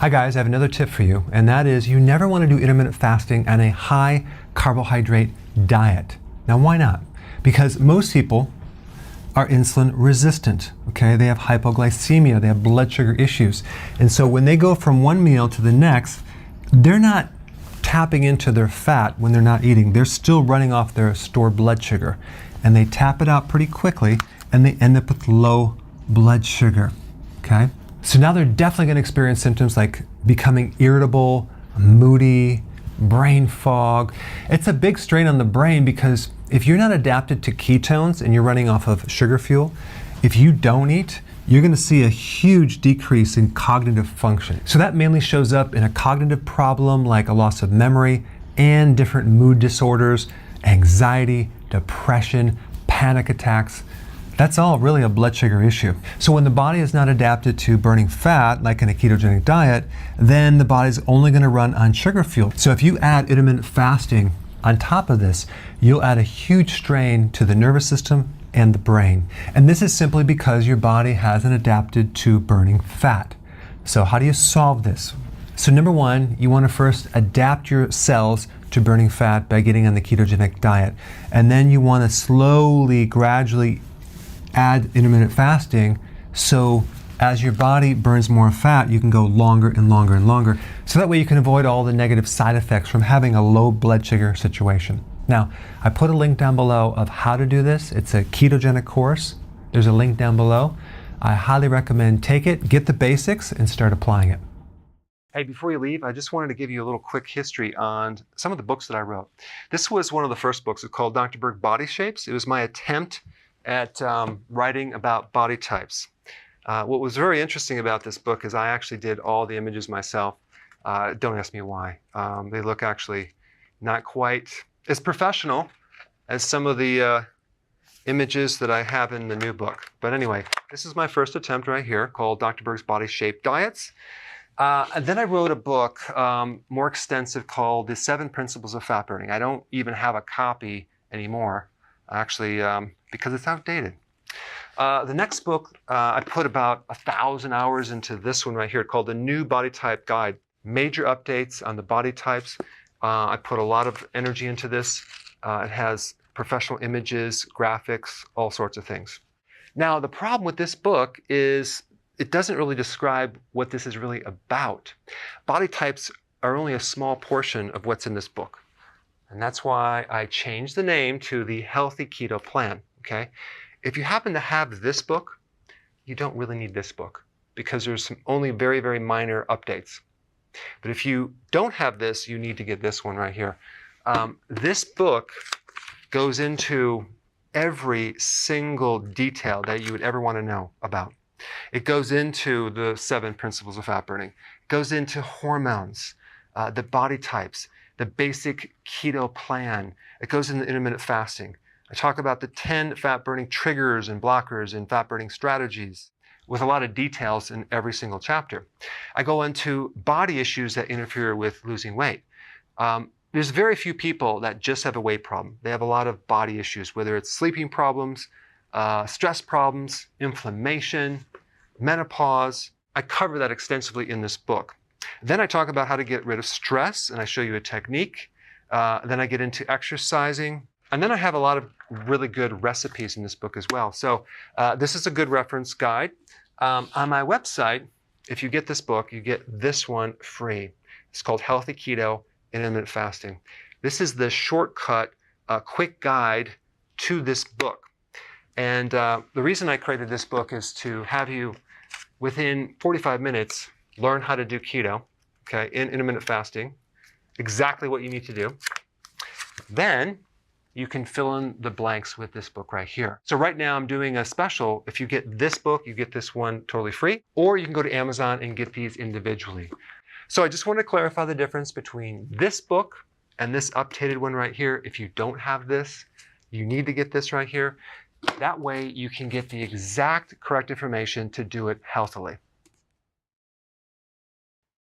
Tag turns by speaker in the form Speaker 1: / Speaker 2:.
Speaker 1: Hi guys, I have another tip for you, and that is you never want to do intermittent fasting on a high carbohydrate diet. Now why not? Because most people are insulin resistant, okay? They have hypoglycemia, they have blood sugar issues. And so when they go from one meal to the next, they're not tapping into their fat when they're not eating. They're still running off their stored blood sugar. And they tap it out pretty quickly, and they end up with low blood sugar, okay? So now they're definitely going to experience symptoms like becoming irritable, moody, brain fog. It's a big strain on the brain because if you're not adapted to ketones and you're running off of sugar fuel, if you don't eat, you're going to see a huge decrease in cognitive function. So that mainly shows up in a cognitive problem like a loss of memory and different mood disorders, anxiety, depression, panic attacks. That's all really a blood sugar issue. So when the body is not adapted to burning fat, like in a ketogenic diet, then the body's only going to run on sugar fuel. So if you add intermittent fasting on top of this, you'll add a huge strain to the nervous system and the brain. And this is simply because your body hasn't adapted to burning fat. So how do you solve this? So number one, you want to first adapt your cells to burning fat by getting on the ketogenic diet. And then you want to slowly, gradually add intermittent fasting, so as your body burns more fat, you can go longer and longer and longer. So that way you can avoid all the negative side effects from having a low blood sugar situation. Now, I put a link down below of how to do this. It's a ketogenic course. There's a link down below. I highly recommend take it, get the basics, and start applying it. Hey, before you leave, I just wanted to give you a little quick history on some of the books that I wrote. This was one of the first books. It's called Dr. Berg Body Shapes. It was my attempt at writing about body types. What was very interesting about this book is I actually did all the images myself. Don't ask me why. They look actually not quite as professional as some of the images that I have in the new book. But anyway, this is my first attempt right here called Dr. Berg's Body Shape Diets. And then I wrote a book more extensive called The 7 Principles of Fat Burning. I don't even have a copy anymore, actually, because it's outdated. The next book, I put about 1,000 hours into this one right here called The New Body Type Guide. Major updates on the body types. I put a lot of energy into this. It has professional images, graphics, all sorts of things. Now, the problem with this book is it doesn't really describe what this is really about. Body types are only a small portion of what's in this book. And that's why I changed the name to the Healthy Keto Plan, okay? If you happen to have this book, you don't really need this book because there's some only very, very minor updates. But if you don't have this, you need to get this one right here. This book goes into every single detail that you would ever want to know about. It goes into the 7 principles of fat burning. It goes into hormones, the body types, the basic keto plan. It goes into intermittent fasting. I talk about the 10 fat burning triggers and blockers and fat burning strategies with a lot of details in every single chapter. I go into body issues that interfere with losing weight. There's very few people that just have a weight problem. They have a lot of body issues, whether it's sleeping problems, stress problems, inflammation, menopause. I cover that extensively in this book. Then I talk about how to get rid of stress, and I show you a technique. Then I get into exercising. And then I have a lot of really good recipes in this book as well. So this is a good reference guide. On my website, if you get this book, you get this one free. It's called Healthy Keto Intermittent Fasting. This is the shortcut, quick guide to this book. And the reason I created this book is to have you, within 45 minutes, learn how to do keto, okay, in intermittent fasting, exactly what you need to do. Then you can fill in the blanks with this book right here. So right now I'm doing a special. If you get this book, you get this one totally free, or you can go to Amazon and get these individually. So I just want to clarify the difference between this book and this updated one right here. If you don't have this, you need to get this right here. That way you can get the exact correct information to do it healthily.